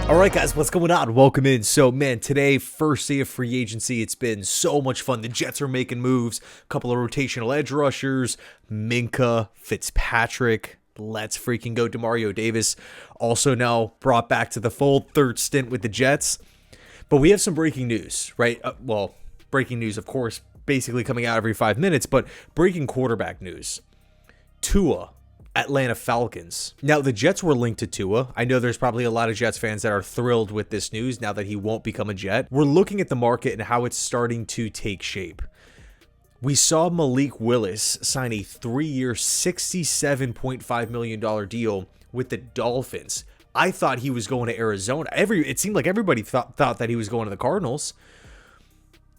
All right, guys, what's going on? Welcome in. So, man, today, first day of free agency. It's been so much fun. The Jets are making moves. A couple of rotational edge rushers. Minka, Fitzpatrick. Let's freaking go. Demario Davis also now brought back to the fold. Third stint with the Jets. But we have some breaking news, right? Breaking news, of course, basically coming out every 5 minutes. But breaking quarterback news. Tua. Atlanta Falcons. Now, the Jets were linked to Tua. I know there's probably a lot of Jets fans that are thrilled with this news now that he won't become a Jet. We're looking at the market and how it's starting to take shape. We saw Malik Willis sign a 3-year, $67.5 million deal with the Dolphins. I thought he was going to Arizona. It seemed like everybody thought that he was going to the Cardinals.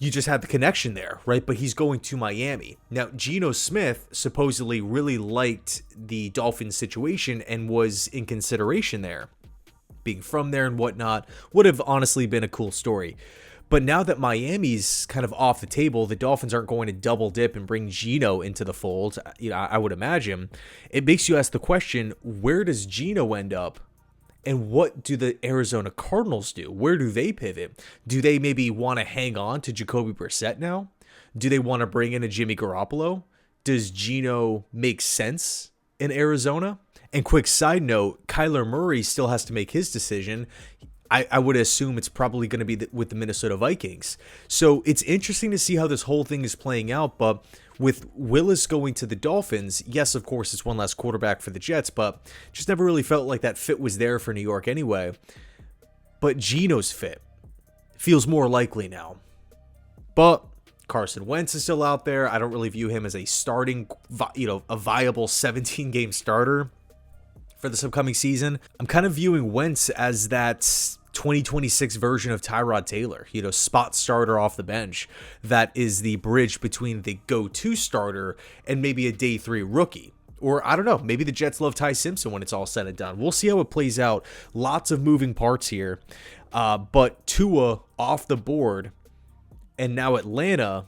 You just had the connection there, right? But he's going to Miami. Now, Geno Smith supposedly really liked the Dolphins situation and was in consideration there. Being from there and whatnot would have honestly been a cool story. But now that Miami's kind of off the table, the Dolphins aren't going to double dip and bring Geno into the fold, I would imagine. It makes you ask the question, where does Geno end up? And what do the Arizona Cardinals do? Where do they pivot? Do they maybe want to hang on to Jacoby Brissett now? Do they want to bring in a Jimmy Garoppolo? Does Geno make sense in Arizona? And quick side note, Kyler Murray still has to make his decision. I would assume it's probably going to be with the Minnesota Vikings. So it's interesting to see how this whole thing is playing out. But with Willis going to the Dolphins, yes, of course, it's one less quarterback for the Jets, but just never really felt like that fit was there for New York anyway. But Geno's fit feels more likely now. But Carson Wentz is still out there. I don't really view him as a starting, a viable 17-game starter for this upcoming season. I'm kind of viewing Wentz as that 2026 version of Tyrod Taylor, spot starter off the bench. That is the bridge between the go-to starter and maybe a day 3 rookie. Or I don't know, maybe the Jets love Ty Simpson when it's all said and done. We'll see how it plays out. Lots of moving parts here. But Tua off the board, and now Atlanta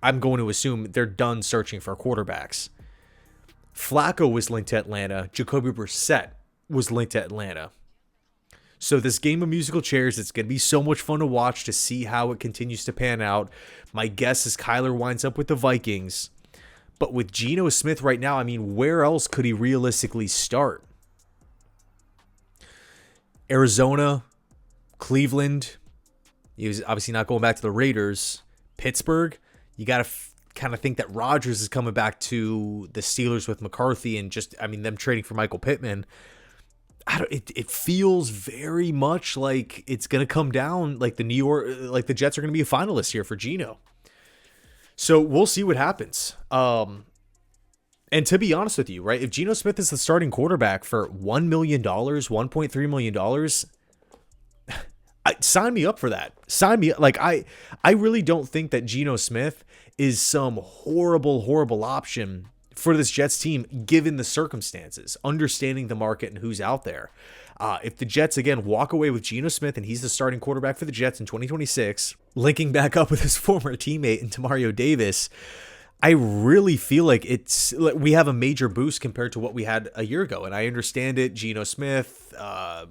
I'm going to assume they're done searching for quarterbacks. Flacco was linked to Atlanta. Jacoby Brissett was linked to Atlanta. So this game of musical chairs, it's going to be so much fun to watch to see how it continues to pan out. My guess is Kyler winds up with the Vikings. But with Geno Smith right now, where else could he realistically start? Arizona, Cleveland. He was obviously not going back to the Raiders. Pittsburgh, you got to kind of think that Rodgers is coming back to the Steelers with McCarthy and them trading for Michael Pittman. It feels very much like it's going to come down like the Jets are going to be a finalist here for Geno. So we'll see what happens. And to be honest with you, right, if Geno Smith is the starting quarterback for $1 million, $1.3 million, sign me up for that. Sign me up. I really don't think that Geno Smith is some horrible option for this Jets team, given the circumstances, understanding the market and who's out there. If the Jets, again, walk away with Geno Smith and he's the starting quarterback for the Jets in 2026, linking back up with his former teammate in Demario Davis, I really feel like we have a major boost compared to what we had a year ago. And I understand it. Geno Smith,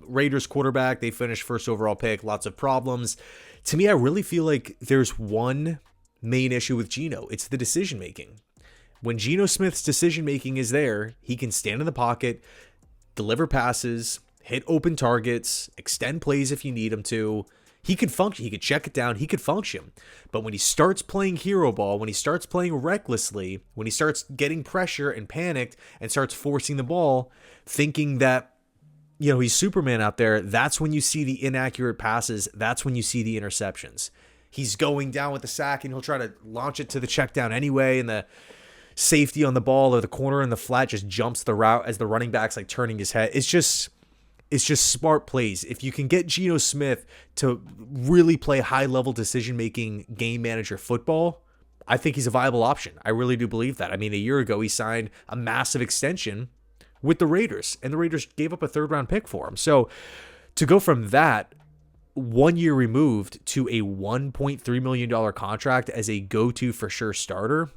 Raiders quarterback, they finished first overall pick, lots of problems. To me, I really feel like there's one main issue with Geno. It's the decision-making. When Geno Smith's decision-making is there, he can stand in the pocket, deliver passes, hit open targets, extend plays if you need him to. He could function. He could check it down. He could function. But when he starts playing hero ball, when he starts playing recklessly, when he starts getting pressure and panicked and starts forcing the ball, thinking that, he's Superman out there, that's when you see the inaccurate passes. That's when you see the interceptions. He's going down with the sack and he'll try to launch it to the check down anyway, and the safety on the ball or the corner in the flat just jumps the route as the running back's turning his head. It's just smart plays. If you can get Geno Smith to really play high-level decision-making game manager football, I think he's a viable option. I really do believe that. A year ago, he signed a massive extension with the Raiders, and the Raiders gave up a third-round pick for him. So to go from that 1 year removed to a $1.3 million contract as a go-to for sure starter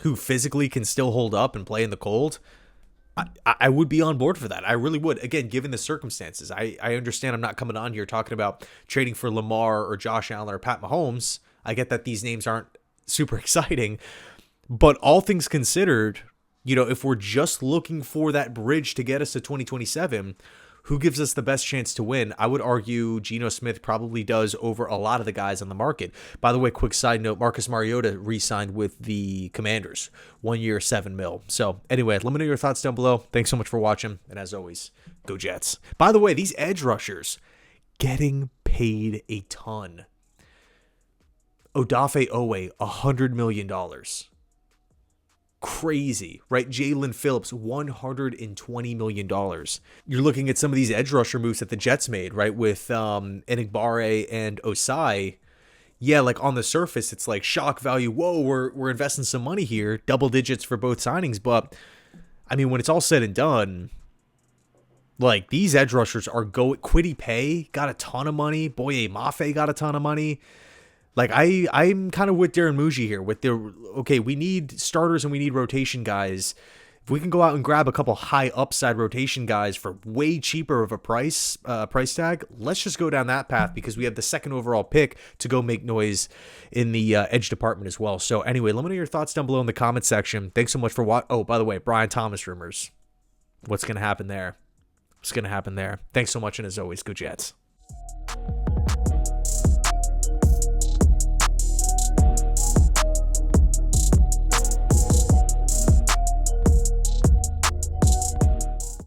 who physically can still hold up and play in the cold, I would be on board for that. I really would. Again, given the circumstances, I understand I'm not coming on here talking about trading for Lamar or Josh Allen or Pat Mahomes. I get that these names aren't super exciting, but all things considered, if we're just looking for that bridge to get us to 2027, who gives us the best chance to win? I would argue Geno Smith probably does over a lot of the guys on the market. By the way, quick side note, Marcus Mariota re-signed with the Commanders. 1 year, $7 million. So anyway, let me know your thoughts down below. Thanks so much for watching. And as always, go Jets. By the way, these edge rushers getting paid a ton. Odafe Owe, $100 million. Crazy, right? Jalen Phillips, $120 million. You're looking at some of these edge rusher moves that the Jets made, right? With Enigbare and Osai. Yeah, like on the surface, it's like shock value. Whoa, we're investing some money here. Double digits for both signings. But, I mean, when it's all said and done, like these edge rushers are Kwity Paye got a ton of money. Boye Mafe got a ton of money. Like, I'm kind of with Darren Muji here with okay, we need starters and we need rotation guys. If we can go out and grab a couple high upside rotation guys for way cheaper of a price tag, let's just go down that path because we have the second overall pick to go make noise in the edge department as well. So anyway, let me know your thoughts down below in the comment section. Thanks so much for watching. Oh, by the way, Brian Thomas rumors. What's going to happen there? What's going to happen there? Thanks so much, and as always, go Jets.